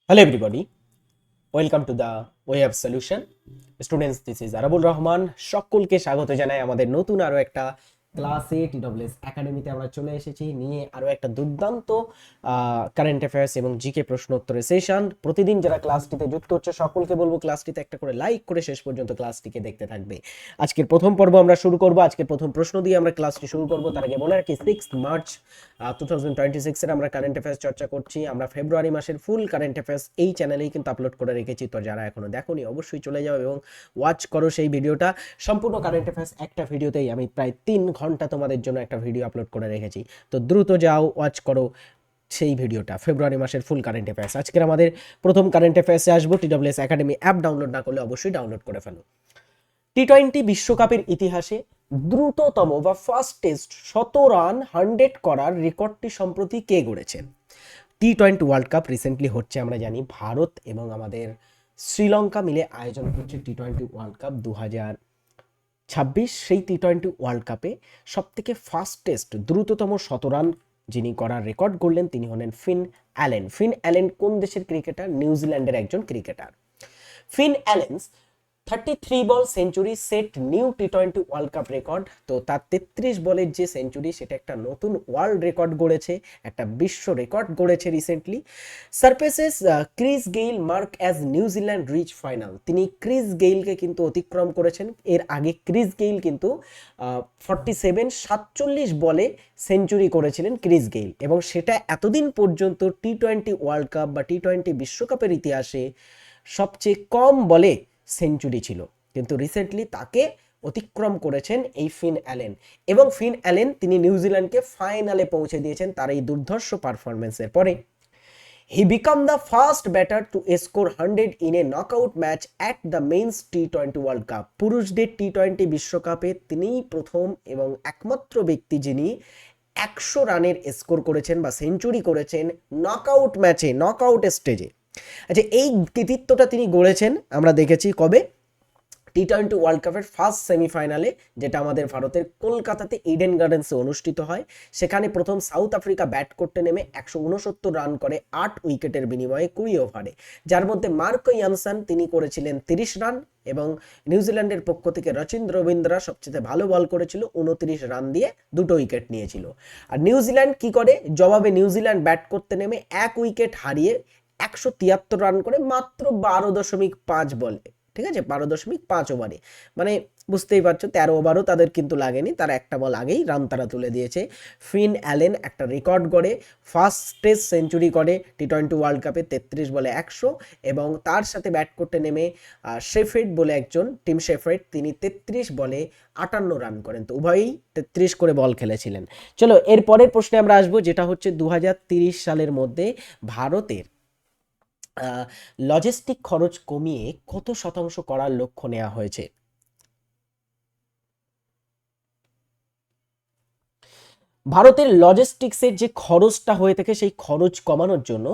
Hello everybody, welcome to the Way of Solution. Students, this is Arabul Rahman. সকলকে স্বাগত জানাই আমাদের নতুন আরো একটা ক্লাসে। টিডব্লিউএস একাডেমিতে আমরা চলে এসেছি নিয়ে আরো একটা দুর্দান্ত কারেন্ট অ্যাফেয়ার্স এবং জিকে প্রশ্ন উত্তরের সেশন। প্রতিদিন যারা ক্লাসটিতে যুক্ত হচ্ছে সকলকে বলবো ক্লাসটিতে একটা করে লাইক করে শেষ পর্যন্ত ক্লাসটিকে দেখতে থাকবে। আজকের প্রথম পর্ব আমরা শুরু করব। আজকের প্রথম প্রশ্ন দিয়ে আমরা ক্লাসটি শুরু করব। তার আগে বলে রাখি 6 মার্চ 2026 এর আমরা কারেন্ট অ্যাফেয়ার্স চর্চা করছি। আমরা ফেব্রুয়ারি মাসের ফুল কারেন্ট অ্যাফেয়ার্স এই চ্যানেলেই কিন্তু আপলোড করে রেখেছি। তো যারা এখনো দেখোনি অবশ্যই চলে যাও এবং ওয়াচ করো সেই ভিডিওটা। সম্পূর্ণ কারেন্ট অ্যাফেয়ার্স একটা ভিডিওতেই আমি প্রায় 3 ঘন্টা তোমাদের জন্য একটা ভিডিও আপলোড করে রেখেছি। তো দ্রুত যাও, ওয়াচ করো সেই ভিডিওটা, ফেব্রুয়ারি মাসের ফুল কারেন্ট অ্যাফেয়ার্স। আজকের আমাদের প্রথম কারেন্ট অ্যাফেয়ার্সে আসবো। টিডব্লিউএস একাডেমি অ্যাপ ডাউনলোড না করলে অবশ্যই ডাউনলোড করে ফেলো। টি-20 বিশ্বকাপের ইতিহাসে দ্রুততম বা ফাস্টেস্ট 100 রান 100 করার রেকর্ডটি সম্প্রতি কে গড়েছেন? টি-20 ওয়ার্ল্ড কাপ রিসেন্টলি হচ্ছে, আমরা জানি ভারত এবং আমাদের শ্রীলঙ্কা মিলে আয়োজন করছে টি-20 ওয়ার্ল্ড কাপ 2026। সেই টি-20 ওয়ার্ল্ড কাপে সবথেকে ফাস্টেস্ট দ্রুততম 100 রান যিনি করার রেকর্ড গড়লেন তিনি হলেন ফিন অ্যালেন। ফিন অ্যালেন কোন দেশের ক্রিকেটার? নিউজিল্যান্ডের একজন cricketer. Finn Allen's 33 ball century set new টি-20 ওয়ার্ল্ড কাপ রেকর্ড। তো তার 33 বলের যে সেঞ্চুরি সেটা একটা নতুন ওয়ার্ল্ড রেকর্ড গড়েছে, একটা বিশ্ব রেকর্ড গড়েছে recently. Surpasses Chris Gayle mark as New Zealand reach final. তিনি ক্রিস গেইলকে কিন্তু অতিক্রম করেছেন। এর আগে ক্রিস গেইল কিন্তু 47 বলে সেঞ্চুরি করেছিলেন ক্রিস গেইল, এবং সেটা এতদিন পর্যন্ত টি-20 ওয়ার্ল্ড কাপ বা টি-20 বিশ্বকাপের ইতিহাসে সবচেয়ে কম বলে সেঞ্চুরি ছিল। কিন্তু রিসেন্টলি তাকে অতিক্রম করেছেন এই ফিন অ্যালেন, এবং ফিন অ্যালেন তিনি নিউজিল্যান্ডকে ফাইনালে পৌঁছে দিয়েছেন তার এই দুর্ধর্ষ পারফরমেন্সের পরে। He became the first batter to score 100 in a knockout match at the men's টি-20 ওয়ার্ল্ড কাপ। পুরুষদের টি-20 বিশ্বকাপে তিনিই প্রথম এবং একমাত্র ব্যক্তি যিনি 100 রানের স্কোর করেছেন বা সেঞ্চুরি করেছেন নকআউট ম্যাচে, নকআউট স্টেজে। আচ্ছা, এই কৃতিত্বটা তিনি গড়েছেন আমরা দেখেছি কবে? টি-20 ওয়ার্ল্ড কাপের ফার্স্ট সেমিফাইনালে, যেটা আমাদের ভারতের কলকাতাতে ইডেন গার্ডেন্সে অনুষ্ঠিত হয়। সেখানে প্রথম সাউথ আফ্রিকা ব্যাট করতে নেমে 169 রান করে 8 উইকেটের বিনিময়ে 20 ওভারে, যার মধ্যে মার্কো ইয়ানসন তিনি করেছিলেন 30 রান, এবং নিউজিল্যান্ডের পক্ষ থেকে রচিন রবীন্দ্রা সবচেয়ে ভালো বল করেছিল, 29 রান দিয়ে 2 উইকেট নিয়েছিল। আর নিউজিল্যান্ড কি করে? জবাবে নিউজিল্যান্ড ব্যাট করতে নেমে 1 উইকেট হারিয়ে 173 রান করে মাত্র 12.5 বলে, ঠিক আছে, 12.5 ওভারে। মানে বুঝতেই পারছো 13 ওভারও তাদের কিন্তু লাগেনি, তারা একটা বল আগেই রান তারা তুলে দিয়েছে। ফিন অ্যালেন একটা রেকর্ড গড়ে, ফার্স্টেস্ট সেঞ্চুরি করে টি-20 ওয়ার্ল্ড কাপে 33 বলে 100, এবং তার সাথে ব্যাট করতে নেমে শেফিল্ড বলে একজন, টিম শেফিল্ড, তিনি 33 বলে 58 রান করেন। তো উভয়ই 33 করে বল খেলেছিলেন। চলো এর পরের প্রশ্নে আমরা আসবো, যেটা হচ্ছে 2030 সালের মধ্যে ভারতের লজিস্টিক খরচ কমিয়ে কত শতাংশ করার লক্ষ্য নেওয়া হয়েছে? ভারতের লজিস্টিক্সের যে খরচটা হয়ে থাকে সেই খরচ কমানোর জন্য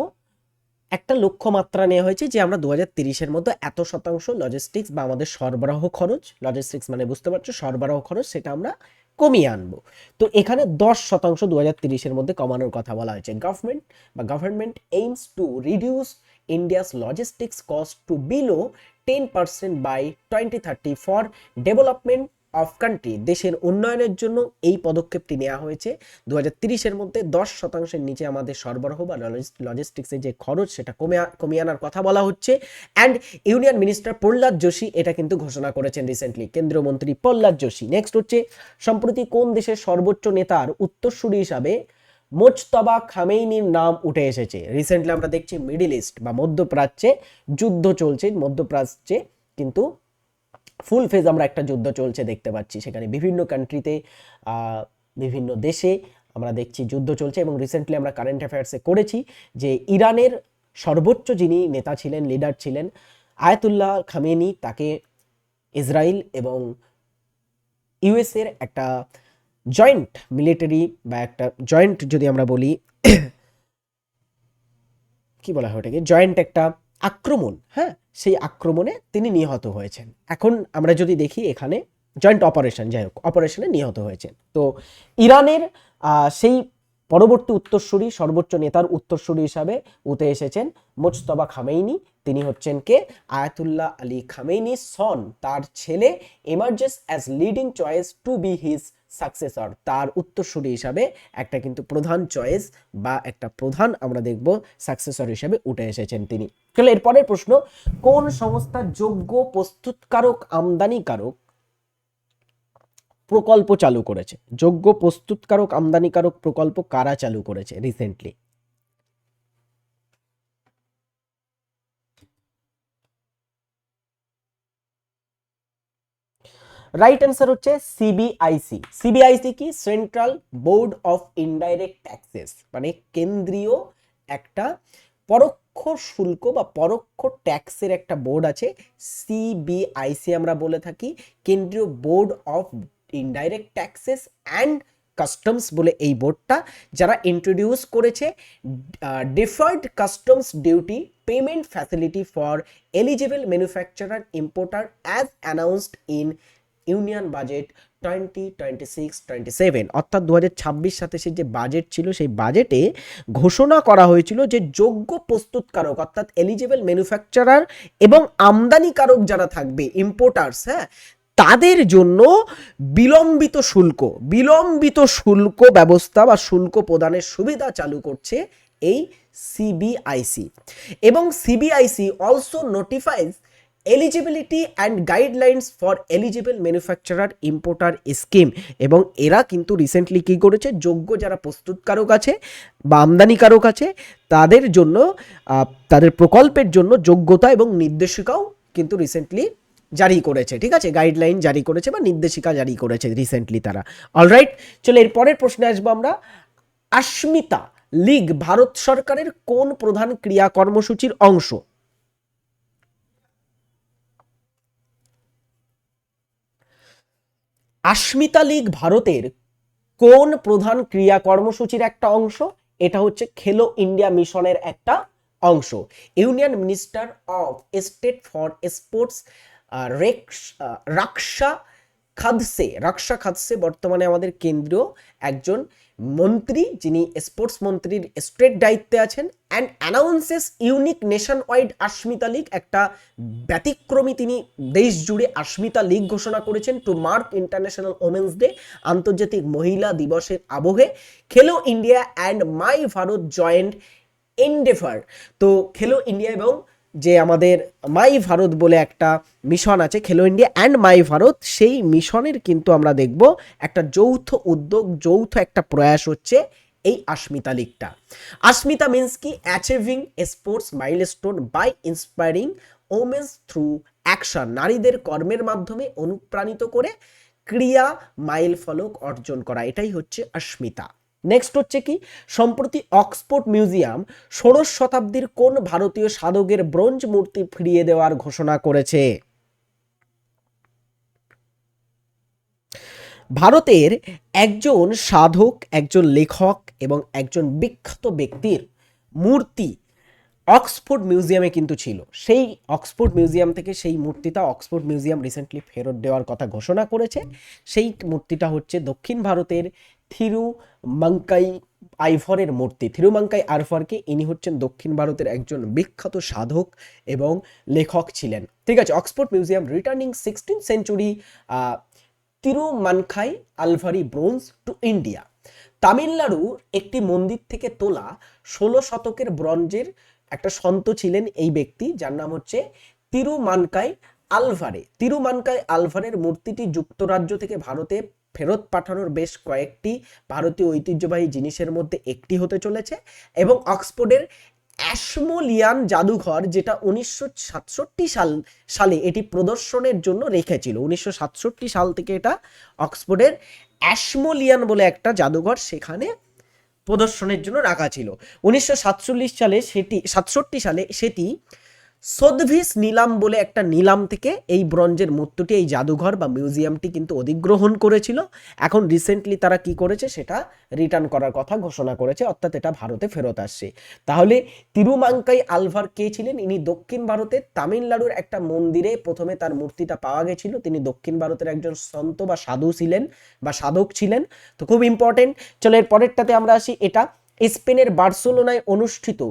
একটা লক্ষ্যমাত্রা নেওয়া হয়েছে যে আমরা 2030-এর মধ্যে এত শতাংশ লজিস্টিক্স বা আমাদের সরবরাহ খরচ, লজিস্টিক্স মানে বুঝতে পারছো সরবরাহ খরচ, সেটা আমরা কমিয়ে আনবো। তো এখানে 10% 2030-এর মধ্যে কমানোর কথা বলা হয়েছে। Government aims to reduce India's logistics cost to below 10% by 2030 for development of country. দেশের উন্নয়নের জন্য এই পদক্ষেপটি নেওয়া হয়েছে। 2030-এর মধ্যে 10%-এর নিচে আমাদের সরবরাহ বা লজিস্টিক্সের যে খরচ সেটা কমিয়ে আনার কথা বলা হচ্ছে। And union minister Prahlad Joshi এটা কিন্তু ঘোষণা করেছেন রিসেন্টলি, কেন্দ্রীয় মন্ত্রী প্রহ্লাদ যোশী। নেক্সট হচ্ছে, সম্প্রতি কোন দেশের সর্বোচ্চ নেতার উত্তরসূরি হিসাবে মোজতবা খামেইনির নাম উঠে এসেছে? রিসেন্টলি আমরা দেখছি মিডল ইস্ট বা মধ্যপ্রাচ্যে যুদ্ধ চলছে, মধ্যপ্রাচ্যে কিন্তু ফুল ফেজ আমরা একটা যুদ্ধ চলছে দেখতে পাচ্ছি। সেখানে বিভিন্ন কান্ট্রিতে, বিভিন্ন দেশে আমরা দেখছি যুদ্ধ চলছে, এবং রিসেন্টলি আমরা কারেন্ট অ্যাফেয়ার্সে করেছি যে ইরানের সর্বোচ্চ যিনি নেতা ছিলেন, লিডার ছিলেন, আয়াতুল্লাহ খামেনি, তাকে ইসরায়েল এবং ইউএসের একটা জয়েন্ট মিলিটারি বা একটা জয়েন্ট, যদি আমরা বলি কি বলা হয় ওটাকে, জয়েন্ট একটা আক্রমণ, হ্যাঁ, সেই আক্রমণে তিনি নিহত হয়েছেন। এখন আমরা যদি দেখি এখানে জয়েন্ট অপারেশন, যাই হোক অপারেশনে নিহত হয়েছেন। তো ইরানের সেই পরবর্তী উত্তরসূরি, সর্বোচ্চ নেতার উত্তরসূরি হিসাবে উঠে এসেছেন মুজতবা খামেইনি। তিনি হচ্ছেন কে? আয়াতুল্লাহ আলী খামেইনি সন, তার ছেলে emerges as leading choice to be his successor. তার উত্তরসূরি হিসাবে একটা কিন্তু প্রধান চয়েস বা একটা প্রধান আমরা দেখব সাকসেসর হিসাবে উঠে এসেছেন তিনি। তাহলে এরপরের প্রশ্ন, কোন সংস্থা যোগ্য প্রস্তুতকারক আমদানিকারক প্রকল্প চালু করেছে? যোগ্য প্রস্তুতকারক আমদানিকারক প্রকল্প কারা চালু করেছে রিসেন্টলি? রাইট অ্যান্সার হচ্ছে সিবিআইসি। সিবিআইসি কি? Central board of indirect taxes, মানে কেন্দ্রীয় একটা পরোক্ষ শুল্ক বা পরোক্ষ ট্যাক্সের একটা বোর্ড আছে, সিবিআইসি আমরা বলে থাকি। কেন্দ্রীয় board of indirect taxes and customs বলে এই বোর্ডটা, যারা ইন্ট্রোডিউস করেছে deferred customs duty payment facility for eligible manufacturer importer as announced in union budget 2026-27, অর্থাৎ 2026-27 যে বাজেট ছিল সেই বাজেটে ঘোষণা করা হয়েছিল যে যোগ্য প্রস্তুতকারক অর্থাৎ এলিজিবল ম্যানুফ্যাকচারার এবং আমদানিকারক যারা থাকবে ইম্পোর্টার্স, হ্যাঁ, তাদের জন্য বিলম্বিত শুল্ক ব্যবস্থা বা শুল্ক প্রদানের সুবিধা চালু করছে এই সিবিআইসি। এবং CBIC also notifies eligibility and guidelines for eligible manufacturer importer scheme. এবং এরা কিন্তু রিসেন্টলি কী করেছে, যোগ্য যারা প্রস্তুতকারক আছে বা আমদানিকারক আছে তাদের জন্য তাদের প্রকল্পের জন্য যোগ্যতা এবং নির্দেশিকাও কিন্তু রিসেন্টলি জারি করেছে, ঠিক আছে, গাইডলাইন জারি করেছে বা নির্দেশিকা জারি করেছে রিসেন্টলি তারা। অলরাইট, চলো এর পরের প্রশ্নে আসবো আমরা। আস্মিতা লীগ ভারত সরকারের কোন প্রধান ক্রিয়া কর্মসূচির অংশ? আস্মিতা লীগ ভারতের কোন প্রধান ক্রিয়া কর্মসূচির একটা অংশ? এটা হচ্ছে খেলো ইন্ডিয়া মিশনের একটা অংশ। Union minister of state for sports Raksha Khadse বর্তমানে আমাদের কেন্দ্রীয় একজন মন্ত্রী, যিনি স্পোর্টস মন্ত্রীর স্টেট দায়িত্বে আছেন। And announces unique nation wide Asmita league, একটা ব্যতিক্রমী তিনি দেশ জুড়ে আস্মিতা লীগ ঘোষণা করেছেন to mark international women's day, আন্তর্জাতিক মহিলা দিবসের আবহে। Khelo India and my Bharat joint endeavour. তো খেলো ইন্ডিয়া এবং যে আমাদের মাই ভারত বলে একটা মিশন আছে, খেলো ইন্ডিয়া অ্যান্ড মাই ভারত, সেই মিশনের কিন্তু আমরা দেখব একটা যৌথ উদ্যোগ, যৌথ একটা প্রয়াস হচ্ছে এই আস্মিতা লীগটা। আস্মিতা মিন্স কি? Achieving sports milestone by inspiring women's through action, নারীদের কর্মের মাধ্যমে অনুপ্রাণিত করে ক্রিয়া মাইল ফলক অর্জন করা, এটাই হচ্ছে আস্মিতা। নেক্সট হচ্ছে কি? সম্প্রতি অক্সফোর্ড মিউজিয়াম ষোড়শ শতাব্দীর কোন ভারতীয় সাধকের ব্রোঞ্জ মূর্তি ফিরিয়ে দেওয়ার ঘোষণা করেছে? ভারতের একজন সাধক, একজন লেখক এবং একজন বিখ্যাত ব্যক্তির মূর্তি অক্সফোর্ড মিউজিয়ামে কিন্তু ছিল। সেই অক্সফোর্ড মিউজিয়াম থেকে সেই মূর্তিটা অক্সফোর্ড মিউজিয়াম রিসেন্টলি ফেরত দেওয়ার কথা ঘোষণা করেছে। সেই মূর্তিটা হচ্ছে দক্ষিণ ভারতের থিরুমাঙ্কাই আইভরের মূর্তি। থিরুমাঙ্কাই আইভরকে, ইনি হচ্ছেন দক্ষিণ ভারতের একজন বিখ্যাত সাধক এবং লেখক ছিলেন, ঠিক আছে। Oxford museum returning 16th century Thirumangai Alvar bronze to India. তামিলনাড়ুর একটি মন্দির থেকে তোলা 16 শতকের ব্রঞ্জের একটা সন্ত ছিলেন এই ব্যক্তি, যার নাম হচ্ছে তিরুমানকাই আলভারে। তিরুমানকাই আলভারের মূর্তিটি যুক্তরাজ্য থেকে ভারতে ফেরত পাঠানোর বেশ কয়েকটি ভারতীয় ঐতিহ্যবাহী জিনিসের মধ্যে একটি হতে চলেছে। এবং অক্সফোর্ডের অ্যাশমোলিয়ান জাদুঘর, যেটা 1967 সালে এটি প্রদর্শনের জন্য রেখেছিল, 1967 সাল থেকে এটা অক্সফোর্ডের অ্যাশমোলিয়ান বলে একটা জাদুঘর সেখানে প্রদর্শনের জন্য রাখা ছিল। 1967 সালে সেটি সোথভিস নিলাম বলে একটা নিলাম থেকে এই ব্রঞ্জের মূর্তিটি, এই জাদুঘর বা মিউজিয়ামটি কিন্তু অধিগ্রহণ করেছিল। এখন রিসেন্টলি তারা কি করেছে, সেটা রিটার্ন করার কথা ঘোষণা করেছে, অর্থাৎ এটা ভারতে ফেরত আসছে। তাহলে তিরুমাঙ্কাই আলভার কে ছিলেন? ইনি দক্ষিণ ভারতের তামিলনাড়ুর একটা মন্দিরে প্রথমে তার মূর্তিটা পাওয়া গেছিল। তিনি দক্ষিণ ভারতের একজন সন্ত বা সাধু ছিলেন বা সাধক ছিলেন। তো খুব ইম্পর্টেন্ট। চলো এর পরেরটাতে আমরা আসি। এটা স্পেনের বার্সেলোনায় অনুষ্ঠিত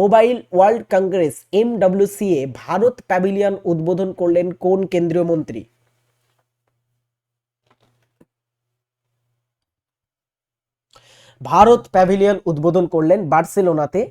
mobile world Congress MWCA Bharat pavilion উদ্বোধন করলেন কোন কেন্দ্রীয় মন্ত্রী? ভারত প্যাভিলিয়ন উদ্বোধন করলেন বার্সেলোনাতে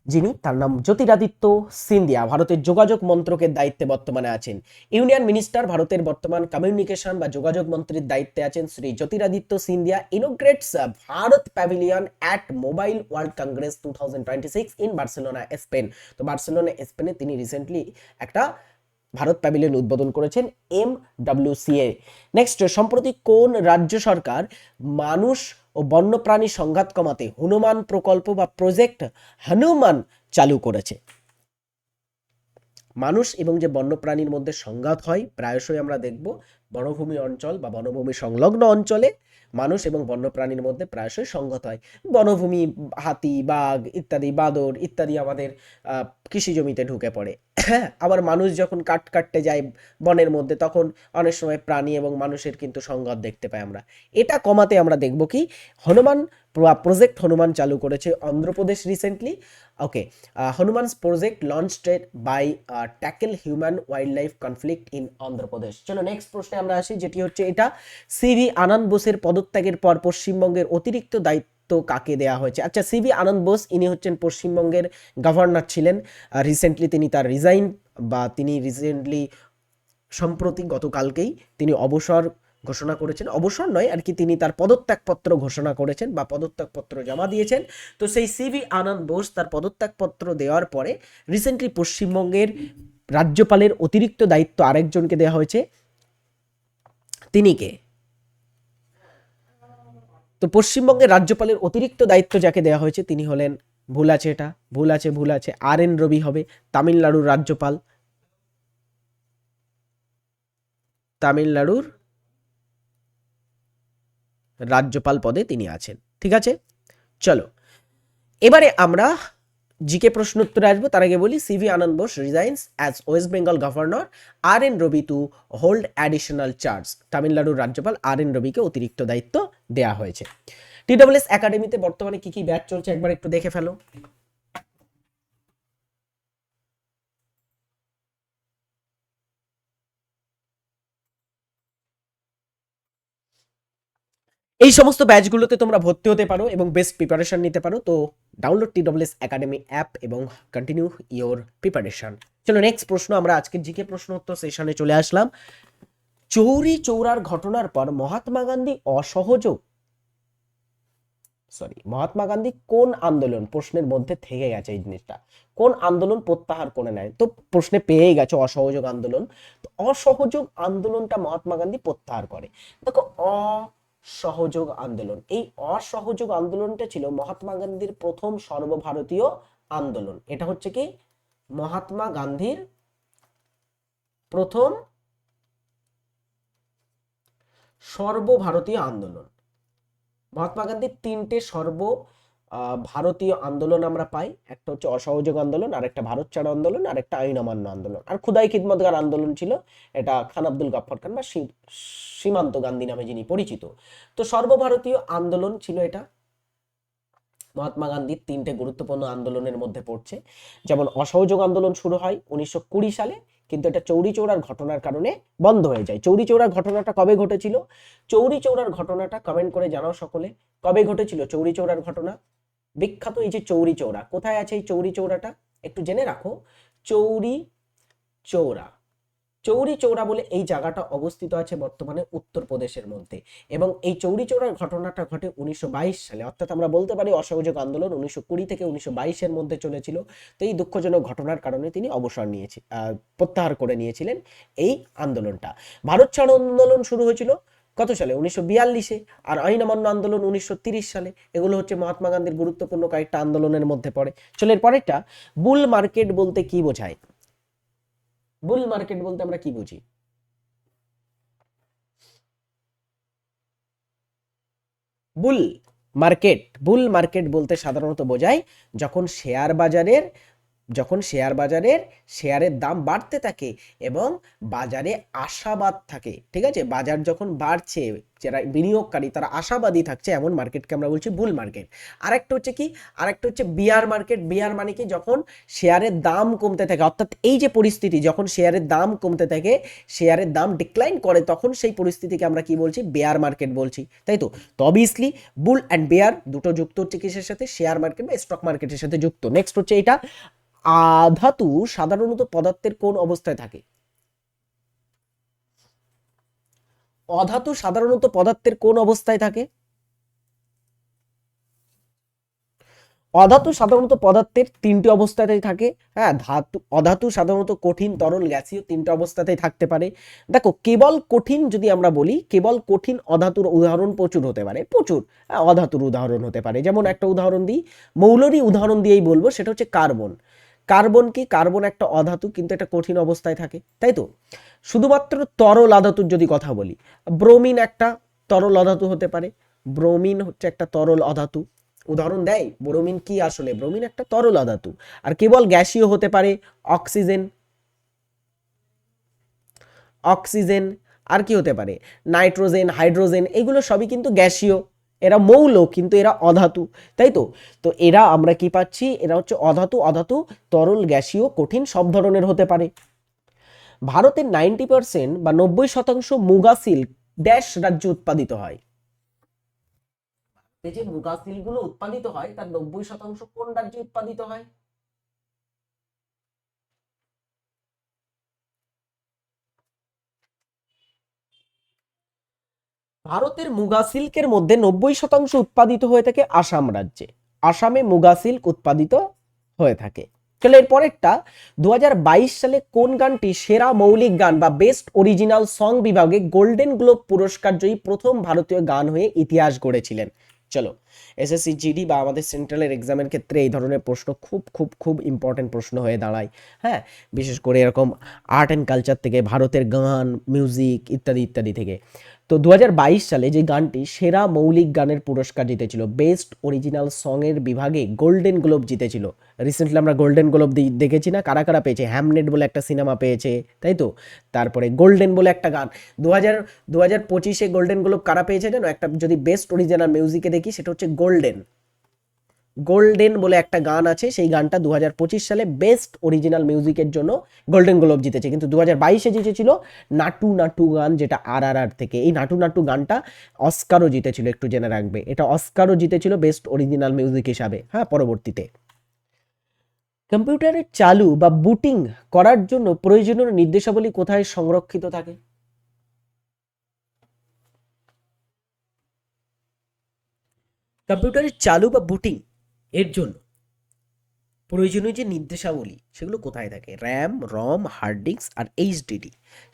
যিনি, তার নাম জ্যোতিরাদিত্য সিন্ধিয়া, ভারতের যোগাযোগ মন্ত্রকের দায়িত্বে বর্তমানে আছেন। ইউনিয়ন মিনিস্টার, ভারতের বর্তমান কমিউনিকেশন বা যোগাযোগ মন্ত্রীর দায়িত্বে আছেন Shri Jyotiraditya Scindia. Inaugurates Bharat pavilion at mobile world congress 2026 in Barcelona, Spain. তো বার্সেলোনা, স্পেনে তিনি রিসেন্টলি একটা ভারত প্যাভিলিয়ন উদ্বোধন করেছেন MWCA। নেক্সট, সম্প্রতি কোন রাজ্য সরকার মানুষ ও বন্যপ্রাণী সংঘাত কমাতে হনুমান প্রকল্প বা প্রজেক্ট হনুমান চালু করেছে? মানুষ এবং যে বন্যপ্রাণীর মধ্যে সংঘাত হয় প্রায়শই আমরা দেখব বনভূমি অঞ্চল বা বনভূমি সংলগ্ন অঞ্চলে মানুষ এবং বন্যপ্রাণীর মধ্যে প্রায়শই সংঘাত হয়। বনভূমি, হাতি, বাঘ ইত্যাদি, বাঁদর ইত্যাদি আমাদের কৃষি জমিতে ঢুকে পড়ে। হ্যাঁ, আবার মানুষ যখন কাটতে যায় বনের মধ্যে, তখন অনেক সময় প্রাণী এবং মানুষের কিন্তু সংঘাত দেখতে পাই আমরা। এটা কমাতে আমরা দেখব কি হনুমান প্রজেক্ট হনুমান চালু করেছে Andhra Pradesh recently. Okay, Hanuman's project launched by tackle human wild life conflict in Andhra Pradesh. চলো নেক্সট প্রশ্নে আমরা আসি, যেটি হচ্ছে এটা সিভি আনন্দ বোসের পদত্যাগের পর পশ্চিমবঙ্গের অতিরিক্ত দায়িত্ব কাকে দেওয়া হয়েছে? আচ্ছা, সিভি আনন্দ বোস ইনি হচ্ছেন পশ্চিমবঙ্গের গভর্নর ছিলেন। রিসেন্টলি তিনি তার রিজাইন বা তিনি রিসেন্টলি সম্প্রতি গতকালকেই তিনি অবসর ঘোষণা করেছেন। অবসর নয় আর কি, তিনি তার পদত্যাগপত্র ঘোষণা করেছেন বা পদত্যাগপত্র জমা দিয়েছেন। তো সেই সিভি আনন্দ বোস তার পদত্যাগপত্র দেওয়ার পরে রিসেন্টলি পশ্চিমবঙ্গের রাজ্যপালের অতিরিক্ত দায়িত্ব আরেকজনকে দেওয়া হয়েছে। তিনি কে? তো পশ্চিমবঙ্গের রাজ্যপালের অতিরিক্ত দায়িত্ব যাকে দেওয়া হয়েছে তিনি হলেন, ভুল আছে, এটা ভুল আছে, RN রবি হবে তামিলনাড়ুর রাজ্যপাল। তামিলনাড়ুর রাজ্যপাল পদে তিনি আছেন। ঠিক আছে, চলো এবারে আমরা জিকে প্রশ্ন উত্তরে আসবো। তার আগে বলি, CV Ananda Bose resigns as West Bengal governor, RN Ravi to hold additional charge. তামিলনাড়ুর রাজ্যপাল RN রবিকে অতিরিক্ত দায়িত্ব দেয়া হয়েছে। TWS একাডেমিতে বর্তমানে কি কি ব্যাচ চলছে একবার একটু দেখে ফেলো। এই সমস্ত ব্যাচগুলোতে তোমরা ভর্তি হতে পারো এবং বেস্ট প্রিপারেশন নিতে পারো। তো ডাউনলোড TWS একাডেমি অ্যাপ এবং কন্টিনিউ ইওর প্রিপারেশন। চলো নেক্সট প্রশ্ন, আমরা আজকের জিকে প্রশ্ন উত্তর সেশনে চলে আসলাম। চৌরি চৌরার ঘটনার পর মহাত্মা গান্ধী মহাত্মা গান্ধী কোন আন্দোলন, প্রশ্নের মধ্যে থেকে গেছে এই জিনিসটা, কোন আন্দোলন প্রত্যাহার করে নেয়? তো প্রশ্নে পেয়েই গেছে অসহযোগ আন্দোলন। তো অসহযোগ আন্দোলনটা মহাত্মা গান্ধী প্রত্যাহার করে। দেখো, অসহযোগ আন্দোলন, এই অসহযোগ আন্দোলনটা ছিল মহাত্মা গান্ধীর প্রথম সর্বভারতীয় আন্দোলন। এটা হচ্ছে কি মহাত্মা গান্ধীর প্রথম সর্বভারতীয় আন্দোলন। মহাত্মা গান্ধীর তিনটে ভারতীয় আন্দোলন আমরা পাই, একটা হচ্ছে অসহযোগ আন্দোলন, আর একটা ভারত ছাড়ো আন্দোলন, আর একটা আইন অমান্য আন্দোলন, আর খুদাই খিদমতগার আন্দোলন ছিল, এটা খান আব্দুল গাফফার খান বা সীমান্ত গান্ধী নামে যিনি পরিচিত। তো সর্বভারতীয় আন্দোলন ছিল এটা। মহাত্মা গান্ধীর তিনটে গুরুত্বপূর্ণ আন্দোলনের মধ্যে পড়ছে। যেমন অসহযোগ আন্দোলন শুরু হয় 1920 সালে, কিন্তু এটা চৌরি চৌরার ঘটনার কারণে বন্ধ হয়ে যায়। চৌরি চৌরার ঘটনাটা কবে ঘটেছিল? চৌরি চৌরার ঘটনাটা কমেন্ট করে জানাও সকলে, কবে ঘটেছিল চৌরি চৌরার ঘটনা? বিখ্যাত এই যে চৌরি চৌরা, কোথায় আছে এই চৌরি চৌরাটা একটু জেনে রাখো। চৌরি চৌরা, চৌরি চৌরা বলে এই জায়গাটা অবস্থিত আছে বর্তমানে উত্তরপ্রদেশের মধ্যে। এবং এই চৌরি চৌরার ঘটনাটা ঘটে 1922 সালে, অর্থাৎ আমরা বলতে পারি অসহযোগ আন্দোলন 1920 থেকে 1922-এর মধ্যে চলেছিল। তো এই দুঃখজনক ঘটনার কারণে তিনি প্রত্যাহার করে নিয়েছিলেন এই আন্দোলনটা। ভারত ছাড়ো আন্দোলন শুরু হয়েছিল কত সালে? 1942-এ। আর আইন অমান্য আন্দোলন 1930 সালে। এগুলো হচ্ছে মহাত্মা গান্ধীর গুরুত্বপূর্ণ কয়েকটা আন্দোলনের মধ্যে পড়ে। চলে এর পরেরটা, বুল মার্কেট বলতে কি বোঝায়? বুল মার্কেট বলতে আমরা কি বুঝি? বুল বুল মার্কেট বলতে সাধারণত বোঝায় যখন শেয়ার বাজারের শেয়ারের দাম বাড়তে থাকে এবং বাজারে আশাবাদ থাকে, ঠিক আছে, বাজার যখন বাড়ছে, যারা বিনিয়োগকারী তারা আশাবাদী থাকছে, এমন মার্কেটকে আমরা বলছি বুল মার্কেট। আরেকটা হচ্ছে কি, আরেকটা হচ্ছে বিয়ার মার্কেট। বিয়ার মানে কি, যখন শেয়ারের দাম কমতে থাকে, অর্থাৎ এই যে পরিস্থিতি, যখন শেয়ারের দাম কমতে থাকে, শেয়ারের দাম ডিক্লাইন করে, তখন সেই পরিস্থিতিকে আমরা কি বলছি, বেয়ার মার্কেট বলছি, তাই তো। তো অবভিয়াসলি বুল অ্যান্ড বেয়ার দুটো যুক্ত হচ্ছে কিসের সাথে, শেয়ার মার্কেট বা স্টক মার্কেটের সাথে যুক্ত। নেক্সট হচ্ছে এটা, আধাতু সাধারণত পদার্থের কোন অবস্থায় থাকে? অধাতু সাধারণত পদার্থের কোন অবস্থায় থাকে? অধাতু সাধারণত পদার্থের তিনটি অবস্থাতেই থাকে। হ্যাঁ, অধাতু সাধারণত কঠিন, তরল, গ্যাসীয় তিনটা অবস্থাতেই থাকতে পারে। দেখো, কেবল কঠিন যদি আমরা বলি, কেবল কঠিন অধাতুর উদাহরণ প্রচুর হতে পারে, প্রচুর। হ্যাঁ, অধাতুর উদাহরণ হতে পারে, যেমন একটা উদাহরণ দিই, মৌলেরই উদাহরণ দিয়েই বলবো, সেটা হচ্ছে কার্বন। কার্বন কি, কার্বন একটা অধাতু, কিন্তু একটা কঠিন অবস্থায় থাকে, তাই তো। শুধুমাত্র তরল অধাতুর যদি কথা বলি, ব্রোমিন একটা তরল অধাতু হতে পারে। ব্রোমিন হচ্ছে একটা তরল অধাতু, উদাহরণ দেয়। ব্রোমিন কি, আসলে ব্রোমিন একটা তরল অধাতু। আর কেবল গ্যাসীয় হতে পারে অক্সিজেন, অক্সিজেন আর কি হতে পারে, নাইট্রোজেন, হাইড্রোজেন, এগুলো সবই কিন্তু গ্যাসীয়। এরা মৌল, কিন্তু এরা অধাতু, তাই তো। তো এরা আমরা কি পাচ্ছি, এরা হচ্ছে অধাতু। অধাতু তরল, গ্যাসীয়, কঠিন সব ধরনের হতে পারে। ভারতের 90% বা 90% মুগা সিল্ক ড্যাশ রাজ্যে উৎপাদিত হয়? এই যে মুগা সিল্ক গুলো উৎপাদিত হয়, তার 90% কোন রাজ্যে উৎপাদিত হয়? ভারতের মুগা সিল্কের মধ্যে 90% উৎপাদিত হয়ে থাকে আসাম রাজ্যে। আসামে মুগা সিল্ক উৎপাদিত হয়ে থাকে। চলো এর পরেরটা, 2022 সালে কোন গানটি সেরা মৌলিক গান বা বেস্ট অরিজিনাল সং বিভাগে গোল্ডেন গ্লোব পুরস্কার জয়ী প্রথম ভারতীয় গান হয়ে ইতিহাস গড়েছিলেন? চলো, এসএসসি জিডি বা আমাদের সেন্ট্রালের এক্সামের ক্ষেত্রে এই ধরনের প্রশ্ন খুব খুব খুব ইম্পর্টেন্ট প্রশ্ন হয়ে দাঁড়ায়। হ্যাঁ, বিশেষ করে এরকম আর্ট অ্যান্ড কালচার থেকে, ভারতের গান, মিউজিক ইত্যাদি ইত্যাদি থেকে। তো 2022 সালে যে গানটি সেরা মৌলিক গানের পুরস্কার জিতেছিল, বেস্ট অরিজিনাল সং এর বিভাগে গোল্ডেন গ্লোব জিতেছিল। রিসেন্টলি আমরা গোল্ডেন গ্লোব দেখেছি না, কারা কারা পেয়েছে? হ্যামনেট বলে একটা সিনেমা পেয়েছে, তাই তো। তারপরে গোল্ডেন বলে একটা গান, 2025-এ গোল্ডেন গ্লোব কারা পেয়েছে জানো? একটা যদি বেস্ট অরিজিনাল মিউজিকে দেখি, সেটা হচ্ছে গোল্ডেন। গোল্ডেন বলে একটা গান আছে, সেই গানটা 2025 সালে বেস্ট অরিজিনাল মিউজিকের জন্য গোল্ডেন গ্লোব জিতেছে। কিন্তু 2022-এ জিতেছিল নাটু নাটু গান, যেটা RRR থেকে। এই নাটু নাটু গানটা অস্কারও জিতেছিল, একটু জেনে রাখবে, এটা অস্কারও জিতেছিল বেস্ট অরিজিনাল মিউজিক হিসাবে, হ্যাঁ, পরবর্তীতে। কম্পিউটারের চালু বা বুটিং করার জন্য প্রয়োজনীয় নির্দেশাবলী কোথায় সংরক্ষিত থাকে? কম্পিউটারের চালু বা বুটিং এর জন্য প্রয়োজনীয় যে নির্দেশাবলী, সেগুলো কোথায় থাকে? র্যাম, রম, হার্ড ডিস্ক আর HDD।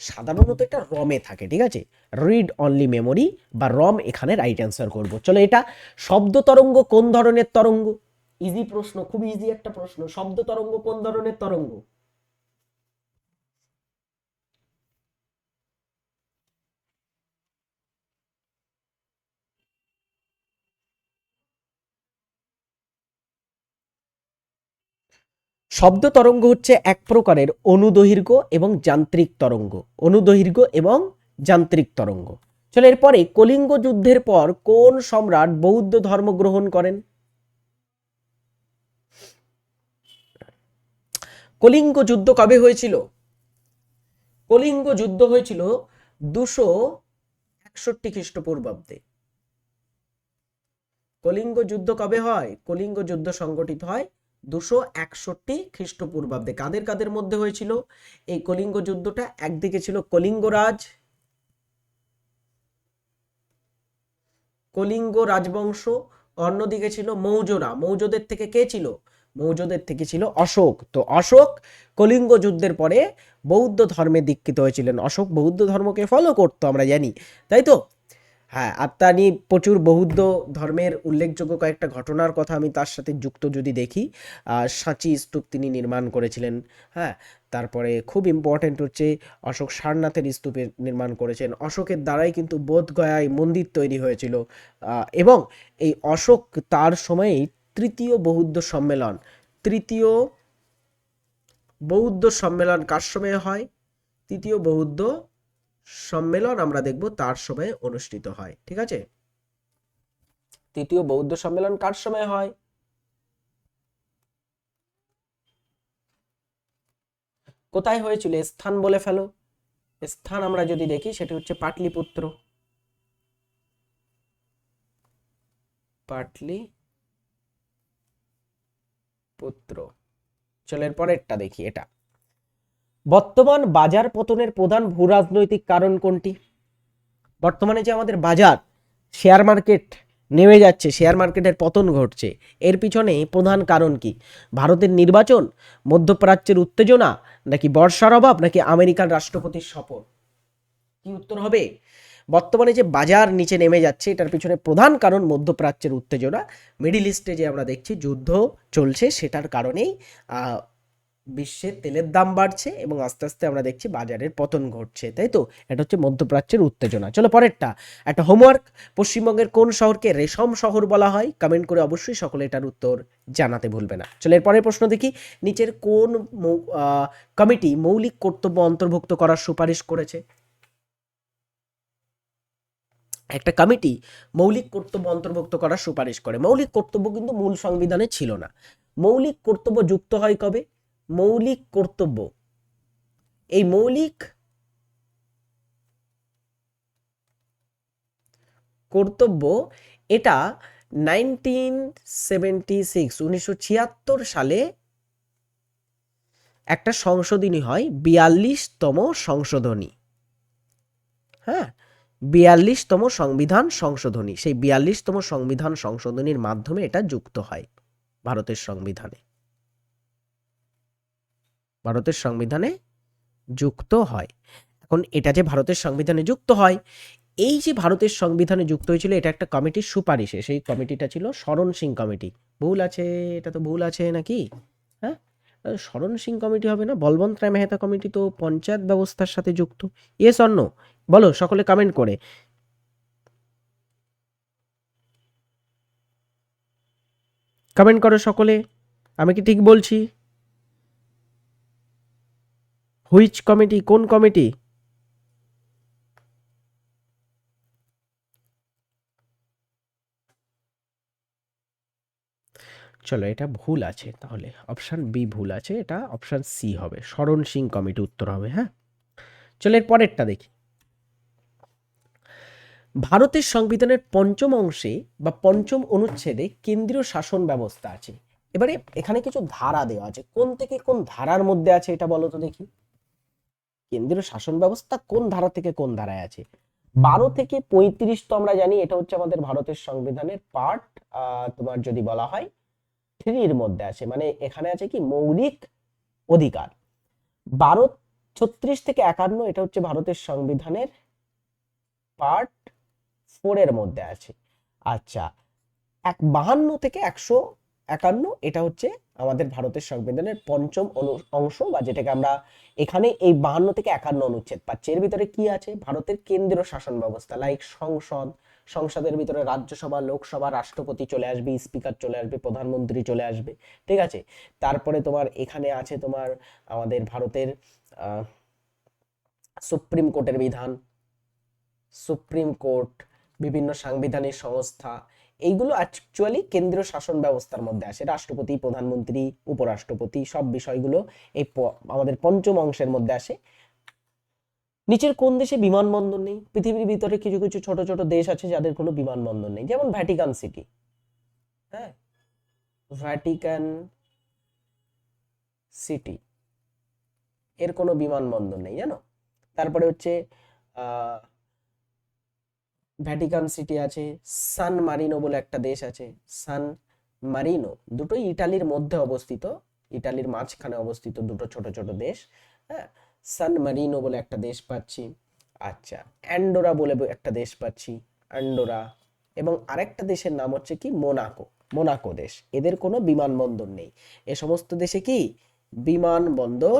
সাধারণত এটা রমে থাকে, ঠিক আছে। রিড অনলি মেমোরি বা রম এখানে রাইট অ্যান্সার করব। চলো, এটা শব্দ তরঙ্গ কোন ধরনের তরঙ্গ? ইজি প্রশ্ন, খুব ইজি একটা প্রশ্ন। শব্দ তরঙ্গ কোন ধরনের তরঙ্গ? শব্দ তরঙ্গ হচ্ছে এক প্রকারের অনুদৈর্ঘ্য এবং যান্ত্রিক তরঙ্গ। অনুদৈর্ঘ্য এবং যান্ত্রিক তরঙ্গ। চলো এরপরে, কলিঙ্গ যুদ্ধের পর কোন সম্রাট বৌদ্ধ ধর্ম গ্রহণ করেন? কলিঙ্গ যুদ্ধ কবে হয়েছিল? কলিঙ্গ যুদ্ধ হয়েছিল 261 খ্রিস্টপূর্বাব্দে। কলিঙ্গ যুদ্ধ কবে হয়? কলিঙ্গ যুদ্ধ সংগঠিত হয় 261 খ্রিস্টপূর্বাব্দে। কাদের কাদের মধ্যে হয়েছিল এই কলিঙ্গ যুদ্ধটা? একদিকে ছিল কলিঙ্গ রাজবংশ, অন্যদিকে ছিল মৌর্যরা। মৌর্যদের থেকে কে ছিল? মৌর্যদের থেকে ছিল অশোক। তো অশোক কলিঙ্গ যুদ্ধের পরে বৌদ্ধ ধর্মে দীক্ষিত হয়েছিলেন। অশোক বৌদ্ধ ধর্মকে ফলো করতো, আমরা জানি, তাই তো। হ্যাঁ, আর তা নিয়ে প্রচুর বৌদ্ধ ধর্মের উল্লেখযোগ্য কয়েকটা ঘটনার কথা আমি তার সাথে যুক্ত যদি দেখি, সাঁচি স্তূপ তিনি নির্মাণ করেছিলেন। হ্যাঁ, তারপরে খুব ইম্পর্টেন্ট হচ্ছে অশোক সারনাথের স্তূপে নির্মাণ করেছেন। অশোকের দ্বারাই কিন্তু বোধগয়ায় মন্দির তৈরি হয়েছিল। এবং এই অশোক তার সময়েই তৃতীয় বৌদ্ধ সম্মেলন, তৃতীয় বৌদ্ধ সম্মেলন কার সময়ে হয়? তৃতীয় বৌদ্ধ সম্মেলন আমরা দেখব তার সময়ে অনুষ্ঠিত হয়। ঠিক আছে, তৃতীয় বৌদ্ধ সম্মেলন কার সময় হয়? কোথায় হয়েছিল? স্থান বলে ফেলো। স্থান আমরা যদি দেখি সেটা হচ্ছে পাটলিপুত্র। পাটলিপুত্র। চলো এর পরেরটা দেখি। এটা বর্তমান বাজার পতনের প্রধান ভূ রাজনৈতিক কারণ কোনটি? বর্তমানে যে আমাদের বাজার, শেয়ার মার্কেট নেমে যাচ্ছে, শেয়ার মার্কেটের পতন ঘটছে, এর পিছনে প্রধান কারণ কি? ভারতের নির্বাচন, মধ্যপ্রাচ্যের উত্তেজনা, নাকি বর্ষার অভাব, নাকি আমেরিকার রাষ্ট্রপতির সফর? কি উত্তর হবে? বর্তমানে যে বাজার নিচে নেমে যাচ্ছে এটার পিছনে প্রধান কারণ মধ্যপ্রাচ্যের উত্তেজনা, মিডিল ইস্টে যে আমরা দেখছি যুদ্ধ চলছে সেটার কারণেই বিশ্বে তেলের দাম বাড়ছে এবং আস্তে আস্তে আমরা দেখছি বাজারের পতন ঘটছে, তাই তো? এটা হচ্ছে মধ্যপ্রাচ্যের উত্তেজনা। চলো পরেরটা, একটা হোমওয়ার্ক। পশ্চিমবঙ্গের কোন শহরকে রেশম শহর বলা হয়? কমেন্ট করে অবশ্যই সকলে এটার উত্তর জানাতে ভুলবে না। চলো এর পরের প্রশ্ন দেখি। নিচের কোন কমিটি মৌলিক কর্তব্য অন্তর্ভুক্ত করার সুপারিশ করেছে? একটা কমিটি মৌলিক কর্তব্য অন্তর্ভুক্ত করার সুপারিশ করে। মৌলিক কর্তব্য কিন্তু মূল সংবিধানে ছিল না। মৌলিক কর্তব্য যুক্ত হয় কবে? মৌলিক কর্তব্য, এই মৌলিক কর্তব্য এটা 1976 সালে একটা সংশোধনী হয়, 42তম সংশোধনী। হ্যাঁ, 42তম সংবিধান সংশোধনী, সেই 42তম সংবিধান সংশোধনীর মাধ্যমে এটা যুক্ত হয় ভারতের সংবিধানে। ভারতের সংবিধানে যুক্ত হয়। এখন এটা যে ভারতের সংবিধানে যুক্ত হয়, এই যে ভারতের সংবিধানে যুক্ত হয়েছিল এটা একটা কমিটির সুপারিশে, সেই কমিটিটা ছিল শরণ সিং কমিটি। ভুল আছে? এটা তো ভুল আছে নাকি? হ্যাঁ, শরণ সিং কমিটি হবে না, বলবন্ত রায় মেহতা কমিটি তো পঞ্চায়েত ব্যবস্থার সাথে যুক্ত। ইয়েস অর নো বলো সকলে কমেন্ট করে। কমেন্ট করো সকলে, আমি কি ঠিক বলছি? হুইচ কমিটি, কোন কমিটি? চলো এটা ভুল আছে, তাহলে অপশান বি ভুল আছে, এটা অপশান সি হবে, শরণ সিং কমিটি উত্তর হবে। হ্যাঁ, চলো এর পরেরটা দেখি। ভারতের সংবিধানের পঞ্চম অংশে বা পঞ্চম অনুচ্ছেদে কেন্দ্রীয় শাসন ব্যবস্থা আছে। এবারে এখানে কিছু ধারা দেওয়া আছে, কোন থেকে কোন ধারার মধ্যে আছে এটা বলো তো দেখি। কেন্দ্রীয় শাসন ব্যবস্থা কোন ধারা থেকে কোন ধারায় আছে? 12 থেকে 35 তো আমরা জানি এটা হচ্ছে আমাদের ভারতের সংবিধানের পার্ট, তোমার যদি বলা হয় 3 এর মধ্যে আছে, মানে এখানে আছে কি মৌলিক অধিকার। 12, 36 থেকে 51 এটা হচ্ছে ভারতের সংবিধানের পার্ট 4 এর মধ্যে আছে। আচ্ছা, 52 থেকে 151 এটা হচ্ছে আমাদের ভারতের সংবিধানের পঞ্চম অংশ, বা যেটাকে আমরা এখানে এই 52 থেকে 51 অনুচ্ছেদ পাচ্ছি। এর ভিতরে কি আছে? ভারতের কেন্দ্রীয় শাসন ব্যবস্থা, লাইক সংসদ, সংসদের ভিতরে রাজ্যসভা, লোকসভা, রাষ্ট্রপতি চলে আসবে, স্পিকার চলে আসবে, প্রধানমন্ত্রী চলে আসবে। ঠিক আছে, তারপরে তোমার এখানে আছে তোমার আমাদের ভারতের সুপ্রিম কোর্টের বিধান, সুপ্রিম কোর্ট, বিভিন্ন সাংবিধানিক সংস্থা, এইগুলো অ্যাকচুয়ালি কেন্দ্রীয় শাসন ব্যবস্থার মধ্যে আসে। রাষ্ট্রপতি, প্রধানমন্ত্রী, উপরাষ্ট্রপতি, সব বিষয়গুলো এই আমাদের পঞ্চম অংশের মধ্যে আসে। নিচের কোন দেশে বিমানবন্দর নেই? পৃথিবীর ভিতরে কিছু কিছু ছোট ছোট দেশ আছে যাদের কোনো বিমানবন্দর নেই, যেমন ভ্যাটিকান সিটি। হ্যাঁ, ভ্যাটিকান সিটি এর কোনো বিমানবন্দর নেই, জানো? তারপরে হচ্ছে আহ ভ্যাটিকান সিটি আছে, সান মারিনো বলে একটা দেশ আছে, সান মারিনো, দুটোই ইটালির মধ্যে অবস্থিত, ইটালির মাঝখানে অবস্থিত দুটো ছোট ছোট দেশ। হ্যাঁ, সান মারিনো বলে একটা দেশ পাচ্ছি। আচ্ছা, অ্যান্ডোরা বলে একটা দেশ পাচ্ছি। অ্যান্ডোরা, এবং আরেকটা দেশের নাম হচ্ছে কি মোনাকো, মোনাকো দেশ। এদের কোনো বিমানবন্দর নেই। এ সমস্ত দেশে কি বিমানবন্দর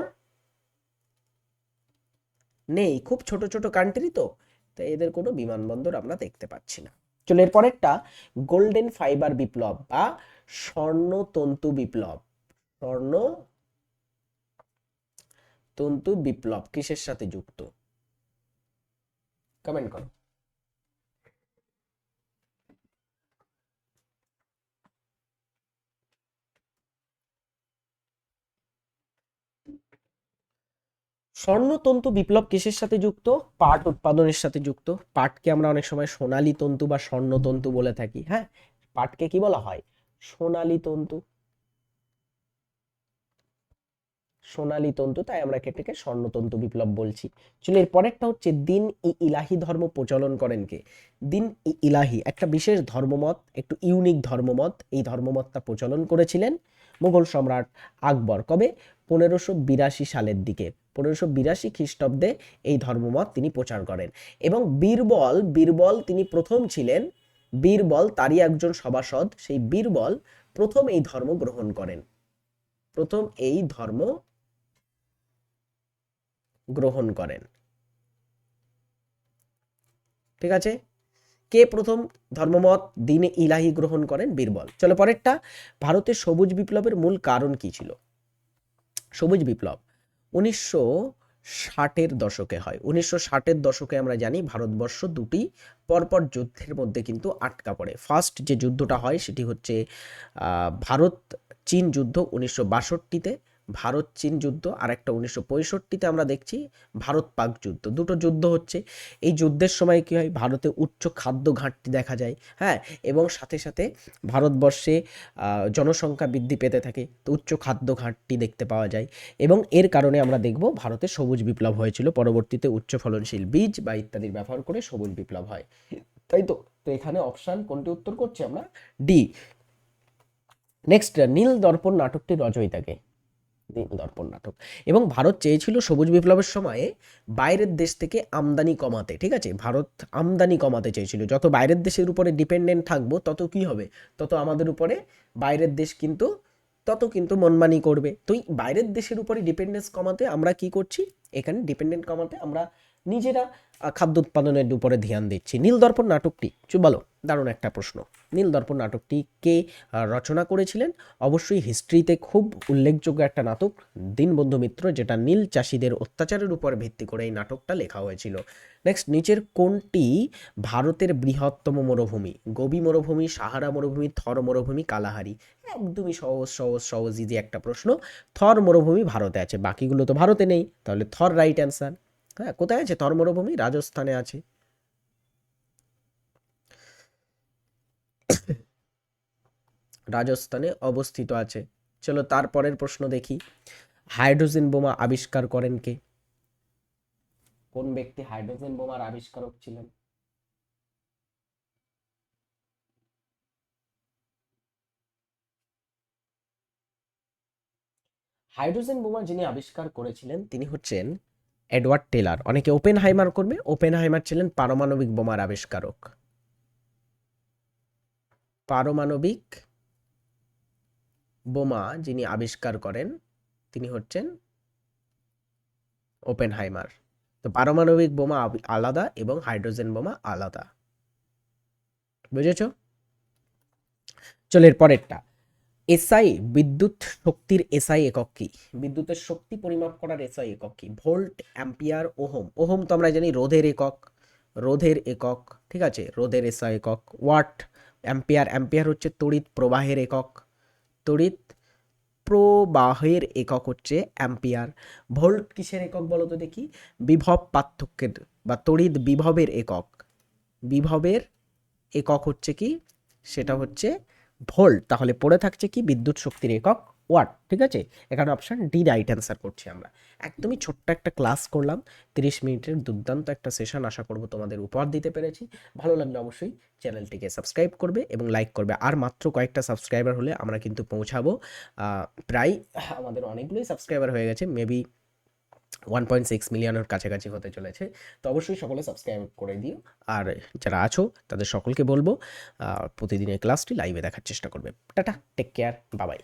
নেই, খুব ছোট ছোট কান্ট্রি তো, তাই এদের কোনো বিমানবন্দর আমরা দেখতে পাচ্ছি না। চলো এর পরেরটা, গোল্ডেন ফাইবার বিপ্লব বা স্বর্ণতন্তু বিপ্লব। স্বর্ণতন্তু বিপ্লব কিসের সাথে যুক্ত? কমেন্ট করো। স্বর্ণতন্তু বিপ্লব কিসের সাথে যুক্ত? পাট উৎপাদনের সাথে যুক্ত। পাটকে আমরা অনেক সময় সোনালী তন্তু বা স্বর্ণতন্তু বলে থাকি। হ্যাঁ, পাটকে কি বলা হয়? সোনালী তন্তু। সোনালী তন্তু, তাই আমরা এটাকে স্বর্ণতন্তু বিপ্লব বলছি। চলো এর পরেরটা হচ্ছে দিন ই ইলাহি ধর্ম প্রচলন করেন কে? দিন ই ইলাহি একটা বিশেষ ধর্মমত, একটু ইউনিক ধর্মমত। এই ধর্মমতটা প্রচলন করেছিলেন মুঘল সম্রাট আকবর। কবে? 1582 সালের দিকে, 1582 খ্রিস্টাব্দে এই ধর্মমত তিনি প্রচার করেন। এবং বীরবল, বীরবল তিনি প্রথম ছিলেন। বীরবল তারই একজন সভাসদ, সেই বীরবল প্রথম এই ধর্ম গ্রহণ করেন। প্রথম এই ধর্ম গ্রহণ করেন। ঠিক আছে, কে প্রথম ধর্মমত দিনে ইলাহি গ্রহণ করেন? বীরবল। চলো পরেরটা, ভারতের সবুজ বিপ্লবের মূল কারণ কি ছিল? সবুজ বিপ্লব 1960-এর দশকে হয়। 1960-এর দশকে আমরা জানি ভারতবর্ষ দুটি পরপর যুদ্ধের মধ্যে কিন্তু আটকা পড়ে। ফার্স্ট যে যুদ্ধটা হয় সেটি হচ্ছে ভারত চীন যুদ্ধ 1962-তে, ভারত চীন যুদ্ধ, আর একটা 1965-তে আমরা দেখছি ভারত পাক যুদ্ধ। দুটো যুদ্ধ হচ্ছে। এই যুদ্ধের সময় কি হয়? ভারতে উচ্চ খাদ্য ঘাটতি দেখা যায়। হ্যাঁ, এবং সাথে সাথে ভারতবর্ষে জনসংখ্যা বৃদ্ধি পেতে থাকে, তো উচ্চ খাদ্য ঘাটতি দেখতে পাওয়া যায়। এবং এর কারণে আমরা দেখব ভারতে সবুজ বিপ্লব হয়েছিল। পরবর্তীতে উচ্চ ফলনশীল বীজ বা ইত্যাদির ব্যবহার করে সবুজ বিপ্লব হয়। তাই তো, তো এখানে অপশন কোনটি উত্তর করছি আমরা? ডি। নেক্সট, নীল দর্পণ নাটকটির রচয়িতাকে? নীল দর্পণ নাটক। এবং ভারত চেয়েছিল সবুজ বিপ্লবের সময়ে বাইরের দেশ থেকে আমদানি কমাতে। ঠিক আছে, ভারত আমদানি কমাতে চেয়েছিল। যত বাইরের দেশের উপরে ডিপেন্ডেন্ট থাকবো তত কি হবে? তত আমাদের উপরে বাইরের দেশ কিন্তু তত কিন্তু মনমানি করবে। তো এই বাইরের দেশের উপরে ডিপেন্ডেন্স কমাতে আমরা কি করছি? এখানে ডিপেন্ডেন্ট কমাতে আমরা নিজেরা খাদ্য উৎপাদনের উপরে ধ্যান দিচ্ছি। নীলদর্পণ নাটকটি বলো, দারুণ একটা প্রশ্ন। নীলদর্পণ নাটকটি কে রচনা করেছিলেন? অবশ্যই হিস্ট্রিতে খুব উল্লেখযোগ্য একটা নাটক দীনবন্ধু মিত্র, যেটা নীল চাষীদের অত্যাচারের উপর ভিত্তি করে এই নাটকটা লেখা হয়েছিল। নেক্সট, নিচের কোনটি ভারতের বৃহত্তম মরুভূমি? গোবি মরুভূমি, সাহারা মরুভূমি, থর মরুভূমি, কালাহারি? একদমই সহজ সহজ সহজ ইজি একটা প্রশ্ন। থর মরুভূমি ভারতে আছে, বাকিগুলো তো ভারতে নেই, তাহলে থর রাইট অ্যান্সার। হ্যাঁ, কোথায় আছে থর মরুভূমি? রাজস্থানে আছে। রাজস্থানে অবস্থিত আছে। চলো তারপরের প্রশ্ন দেখি। হাইড্রোজেন বোমা আবিষ্কার করেন কে? কোন ব্যক্তি হাইড্রোজেন বোমার আবিষ্কারক ছিলেন? হাইড্রোজেন বোমা যিনি আবিষ্কার করেছিলেন তিনি হচ্ছেন এডওয়ার্ড টেলার। অনেকে ওপেন হাইমার করবে, ওপেন হাইমার ছিলেন পারমাণবিক বোমার আবিষ্কারক। পারমাণবিক বোমা যিনি আবিষ্কার করেন তিনি হচ্ছেন ওপেন হাইমার। তো পারমাণবিক বোমা আলাদা এবং হাইড্রোজেন বোমা আলাদা। বুঝেছ? চলো এর পরেরটা, এসআই বিদ্যুৎ শক্তির এসআই একক কি? বিদ্যুতের শক্তি পরিমাপ করার এসআই একক কি? Volt, ampere, ohm. ওহম তো আমরা জানি রোধের একক, রোধের একক। ঠিক আছে, রোধের এসআই একক। ওয়াট, অ্যাম্পিয়ার, অ্যাম্পিয়ার হচ্ছে তড়িৎ প্রবাহের একক, তড়িৎ প্রবাহের একক হচ্ছে অ্যাম্পিয়ার। ভোল্ট কিসের একক বলো তো দেখি? বিভব পার্থক্যের বা তড়িৎ বিভবের একক। বিভবের একক হচ্ছে কি? সেটা হচ্ছে ভোল্ট। তাহলে পড়ে থাকছে কি? বিদ্যুৎ শক্তির একক ওয়াট। ঠিক আছে, এখানে অপশন ডি রাইট অ্যান্সার করছি আমরা। একদমই ছোট্ট একটা ক্লাস করলাম, 30 মিনিটের দুর্দান্ত একটা সেশন। আশা করব তোমাদের উপহার দিতে পেরেছি। ভালো লাগলে অবশ্যই চ্যানেলটিকে সাবস্ক্রাইব করবে এবং লাইক করবে। আর মাত্র কয়েকটা সাবস্ক্রাইবার হলে আমরা কিন্তু পৌঁছাবো প্রায়, আমাদের অনেকগুলোই সাবস্ক্রাইবার হয়ে গেছে, মেবি 1.6 মিলিয়নের কাছাকাছি হতে চলেছে। তো অবশ্যই সকলে সাবস্ক্রাইব করে দিও। আর যারা আছো তাদের সকলকে বলবো প্রতিদিনের ক্লাসটি লাইভে দেখার চেষ্টা করবে। Tata, take care, bye by.